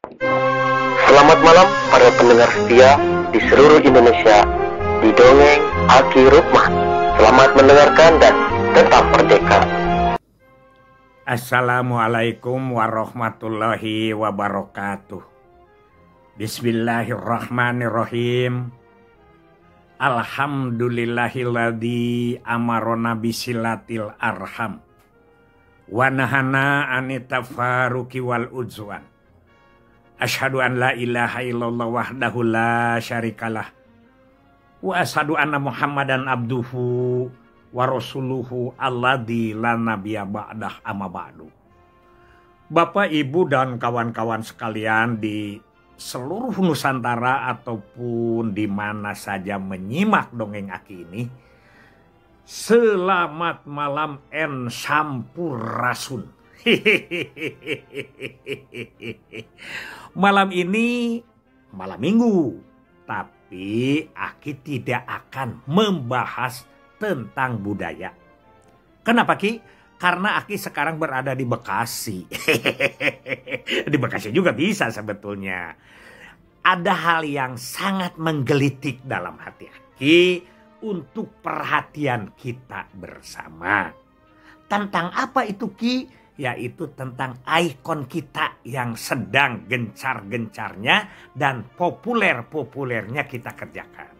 Selamat malam para pendengar setia di seluruh Indonesia di Dongeng Aki Rukman. Selamat mendengarkan dan tetap merdeka. Assalamualaikum warahmatullahi wabarakatuh. Bismillahirrahmanirrahim. Alhamdulillahilladzi amarona bisilatil arham wa nahana anitafaruki wal udzwan. Asyhadu an la ilaha illallah wahdahu la syarikalah wa asyhadu anna Muhammadan abduhu wa rasuluhu alladzi la nabiyya ba'dah amma ba'du. Bapak, Ibu, dan kawan-kawan sekalian di seluruh Nusantara ataupun di mana saja menyimak dongeng Aki ini, selamat malam en sampurasun. Malam ini malam minggu, tapi Aki tidak akan membahas tentang budaya. Kenapa, Ki? Karena Aki sekarang berada di Bekasi. Di Bekasi juga bisa sebetulnya. Ada hal yang sangat menggelitik dalam hati Aki untuk perhatian kita bersama. Tentang apa itu, Ki? Yaitu tentang ikon kita yang sedang gencar-gencarnya dan populer-populernya kita kerjakan.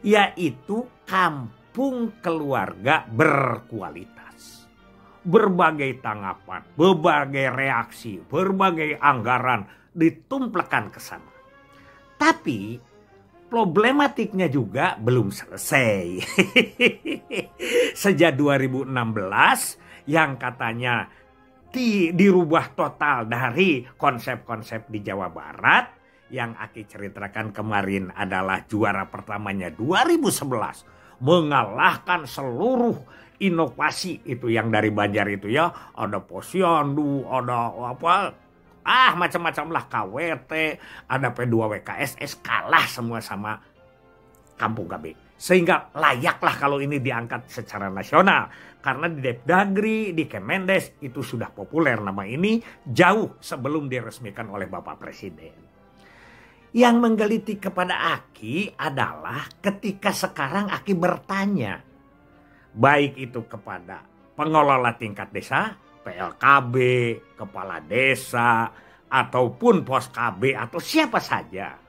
Yaitu kampung keluarga berkualitas. Berbagai tanggapan, berbagai reaksi, berbagai anggaran ditumplekan ke sana. Tapi problematiknya juga belum selesai. Sejak 2016 yang katanya dirubah total dari konsep-konsep di Jawa Barat, yang Aki ceritakan kemarin adalah juara pertamanya 2011 mengalahkan seluruh inovasi itu yang dari Banjar itu ya, ada posyandu, ada apa, macam-macam lah, KWT, ada P2WKSS, kalah semua sama Kampung KB. Sehingga layaklah kalau ini diangkat secara nasional. Karena di Depdagri, di Kemendes itu sudah populer nama ini jauh sebelum diresmikan oleh Bapak Presiden. Yang menggelitik kepada Aki adalah ketika sekarang Aki bertanya, baik itu kepada pengelola tingkat desa, PLKB, kepala desa, ataupun pos KB atau siapa saja.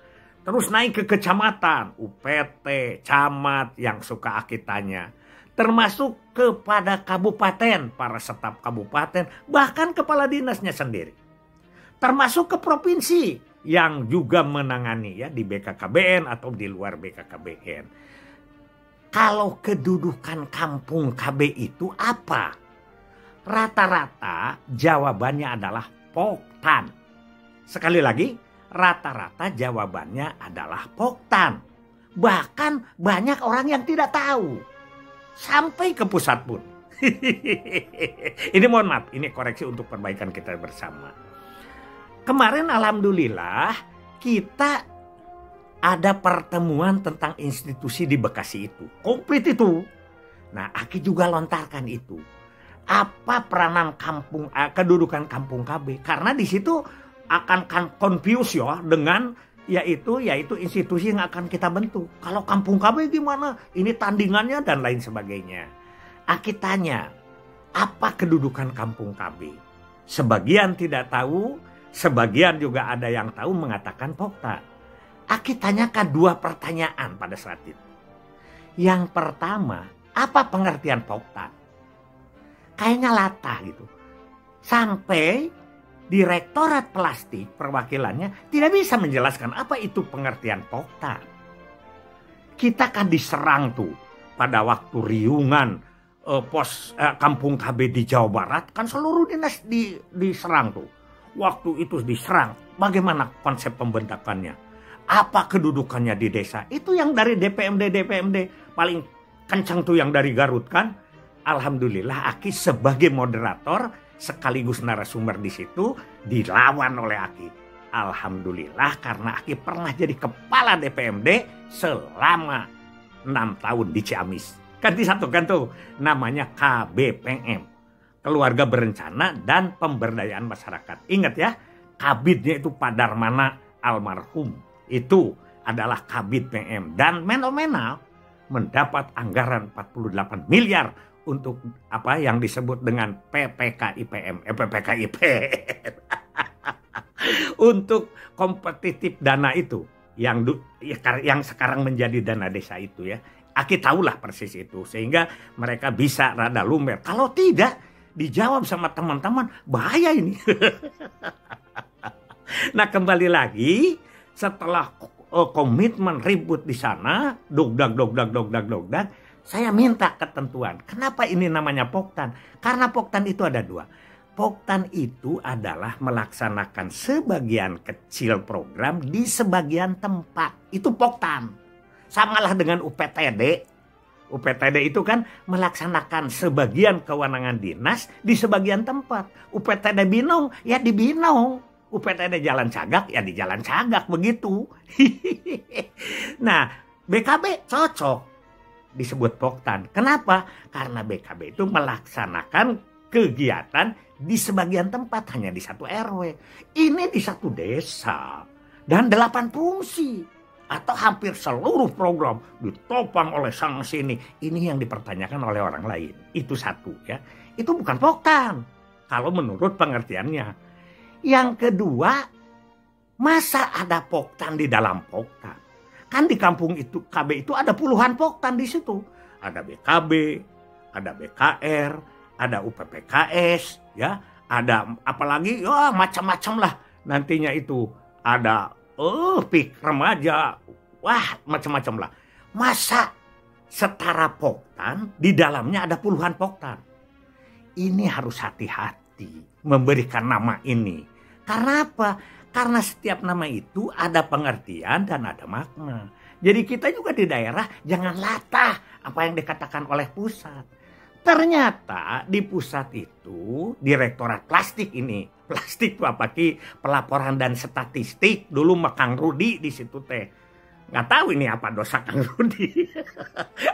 Terus naik ke kecamatan, UPT, camat yang suka Aki tanya. Termasuk kepada kabupaten, para staf kabupaten, bahkan kepala dinasnya sendiri. Termasuk ke provinsi yang juga menangani ya di BKKBN atau di luar BKKBN. Kalau kedudukan kampung KB itu apa? Rata-rata jawabannya adalah Poktan. Sekali lagi, rata-rata jawabannya adalah Poktan. Bahkan banyak orang yang tidak tahu. Sampai ke pusat pun. Ini mohon maaf, ini koreksi untuk perbaikan kita bersama. Kemarin alhamdulillah kita ada pertemuan tentang institusi di Bekasi itu. Komplit itu. Nah, Aki juga lontarkan itu. Apa peranan kedudukan kampung KB? Karena di situ akan confuse ya dengan yaitu institusi yang akan kita bentuk. Kalau kampung KB gimana? Ini tandingannya dan lain sebagainya. Aki tanya, apa kedudukan kampung KB? Sebagian tidak tahu, sebagian juga ada yang tahu mengatakan Poktan. Aki tanyakan dua pertanyaan pada saat itu. Yang pertama, apa pengertian Poktan? Kayaknya latah gitu. Sampai Direktorat Plastik perwakilannya tidak bisa menjelaskan apa itu pengertian Poktan. Kita kan diserang tuh pada waktu riungan pos kampung KB di Jawa Barat, kan seluruh dinas diserang tuh. Waktu itu diserang, bagaimana konsep pembentukannya? Apa kedudukannya di desa? Itu yang dari DPMD paling kencang tuh yang dari Garut kan. Alhamdulillah Aki sebagai moderator sekaligus narasumber di situ dilawan oleh Aki. Alhamdulillah karena Aki pernah jadi kepala DPMD selama 6 tahun di Ciamis. Kan disatukan tuh namanya KBPM, Keluarga Berencana dan Pemberdayaan Masyarakat. Ingat ya, kabidnya itu Pak Darmana almarhum. Itu adalah kabid PM dan fenomenal mendapat anggaran 48 miliar untuk apa yang disebut dengan PPKIPM, PPKIP. Untuk kompetitif dana itu yang sekarang menjadi dana desa itu ya. Aki tahulah persis itu sehingga mereka bisa rada lumer. Kalau tidak dijawab sama teman-teman bahaya ini. Nah kembali lagi setelah komitmen ribut di sana, dogdag, saya minta ketentuan. Kenapa ini namanya Poktan? Karena Poktan itu ada dua. Poktan itu adalah melaksanakan sebagian kecil program di sebagian tempat. Itu Poktan. Samalah dengan UPTD. UPTD itu kan melaksanakan sebagian kewenangan dinas di sebagian tempat. UPTD Binong, ya di Binong. UPTD Jalan Cagak, ya di Jalan Cagak, begitu. Nah, BKB cocok disebut Poktan. Kenapa? Karena BKB itu melaksanakan kegiatan di sebagian tempat, hanya di satu RW. Ini di satu desa. Dan 8 fungsi. Atau hampir seluruh program ditopang oleh sana sini. Ini yang dipertanyakan oleh orang lain. Itu satu ya. Itu bukan Poktan. Kalau menurut pengertiannya. Yang kedua, masa ada Poktan di dalam Poktan? Kan di kampung itu KB itu ada puluhan Poktan di situ. Ada BKB, ada BKR, ada UPPKS, ya, ada apalagi ya macam-macam lah. Nantinya itu ada PIK remaja, wah macam-macam lah. Masa setara Poktan di dalamnya ada puluhan Poktan? Ini harus hati-hati memberikan nama ini. Karena apa? Karena setiap nama itu ada pengertian dan ada makna. Jadi kita juga di daerah jangan latah apa yang dikatakan oleh pusat. Ternyata di pusat itu Direktorat Plastik ini. Plastik itu apa Ki? Pelaporan dan statistik. Dulu mah Kang Rudi di situ teh. Nggak tahu ini apa dosa Kang Rudi.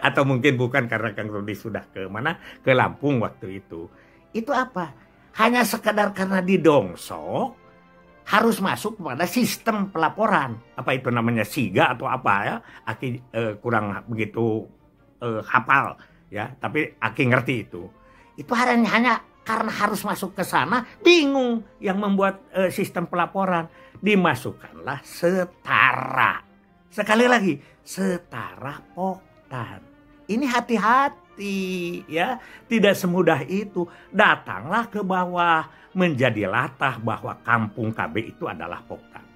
Atau mungkin bukan karena Kang Rudi sudah ke mana? Ke Lampung waktu itu. Itu apa? Hanya sekedar karena didongsok harus masuk kepada sistem pelaporan. Apa itu namanya SIGA atau apa ya? Aki kurang begitu hafal ya, tapi Aki ngerti itu. Itu hanya karena harus masuk ke sana, bingung yang membuat sistem pelaporan. Dimasukkanlah setara. Sekali lagi, setara Poktan. Ini hati-hati ya, tidak semudah itu. Datanglah ke bawah menjadi latah bahwa kampung KB itu adalah Poktan.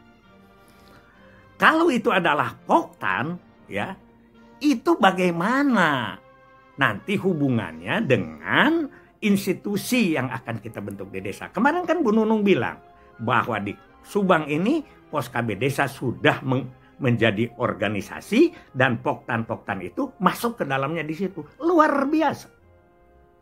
Kalau itu adalah Poktan ya, itu bagaimana nanti hubungannya dengan institusi yang akan kita bentuk di desa. Kemarin kan Bu Nunung bilang bahwa di Subang ini Pos KB Desa sudah menjadi organisasi dan Poktan-Poktan itu masuk ke dalamnya di situ. Luar biasa.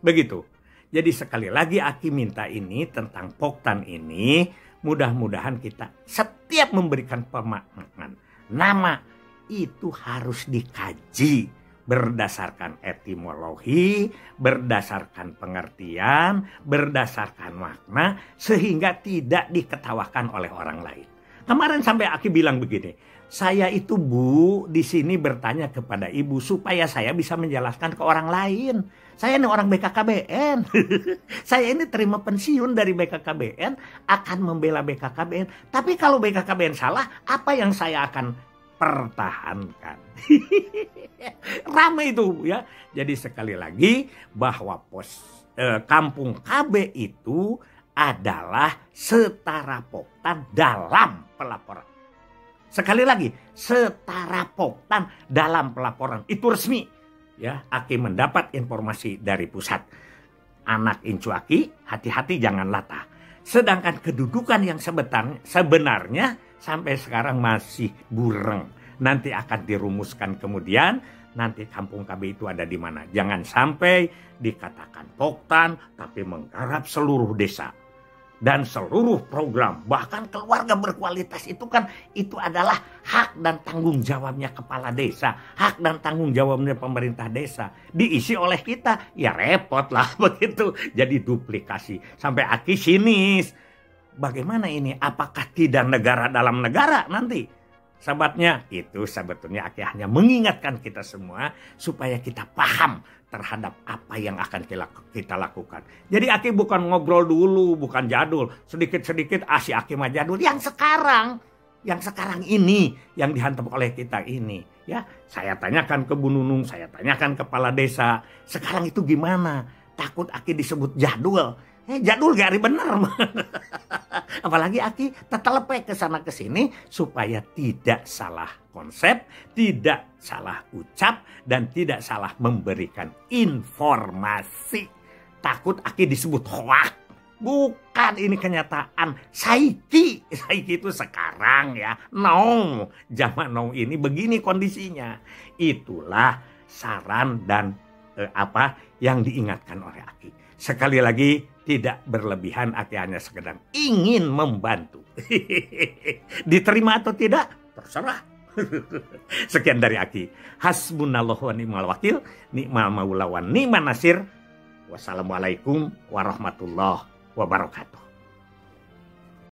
Begitu. Jadi sekali lagi Aki minta ini tentang Poktan ini, mudah-mudahan kita setiap memberikan pemaknaan nama itu harus dikaji berdasarkan etimologi, berdasarkan pengertian, berdasarkan makna sehingga tidak diketawakan oleh orang lain. Kemarin sampai Aki bilang begini, saya itu Bu di sini bertanya kepada Ibu supaya saya bisa menjelaskan ke orang lain. Saya ini orang BKKBN. Saya ini terima pensiun dari BKKBN, akan membela BKKBN. Tapi kalau BKKBN salah, apa yang saya akan pertahankan? Ramai itu ya. Jadi sekali lagi bahwa kampung KB itu adalah setara Poktan dalam pelaporan. Sekali lagi, setara Poktan dalam pelaporan. Itu resmi. Ya, Aki mendapat informasi dari pusat. Anak Incu Aki, hati-hati jangan latah. Sedangkan kedudukan yang sebenarnya sampai sekarang masih bureng. Nanti akan dirumuskan kemudian, nanti kampung KB itu ada di mana. Jangan sampai dikatakan Poktan, tapi menggarap seluruh desa. Dan seluruh program, bahkan keluarga berkualitas itu kan, itu adalah hak dan tanggung jawabnya kepala desa. Hak dan tanggung jawabnya pemerintah desa. Diisi oleh kita, ya repot lah begitu. Jadi duplikasi. Sampai Aki sinis. bagaimana ini? Apakah tidak negara dalam negara nanti? Sahabatnya, itu sebetulnya Aki hanya mengingatkan kita semua supaya kita paham terhadap apa yang akan kita lakukan. Jadi Aki bukan ngobrol dulu, bukan jadul. Sedikit-sedikit si Aki mah jadul. Yang sekarang ini, yang dihantam oleh kita ini. Ya, saya tanyakan ke Bu Nunung, saya tanyakan kepala desa. Sekarang itu gimana? Takut Aki disebut jadul. Jadul gak bener. Apalagi Aki tetelepe ke sana ke sini supaya tidak salah konsep, tidak salah ucap, dan tidak salah memberikan informasi. Takut Aki disebut hoak. Bukan, ini kenyataan. Saiki itu sekarang ya. Now, zaman now ini begini kondisinya. Itulah saran dan apa yang diingatkan oleh Aki. Sekali lagi, tidak berlebihan, Aki hanya sekedar ingin membantu. Diterima atau tidak, terserah. Sekian dari Aki. Hasbunallahu wa ni'mal wakil, ni'mal maula wa ni'man nasir. Wassalamualaikum warahmatullahi wabarakatuh.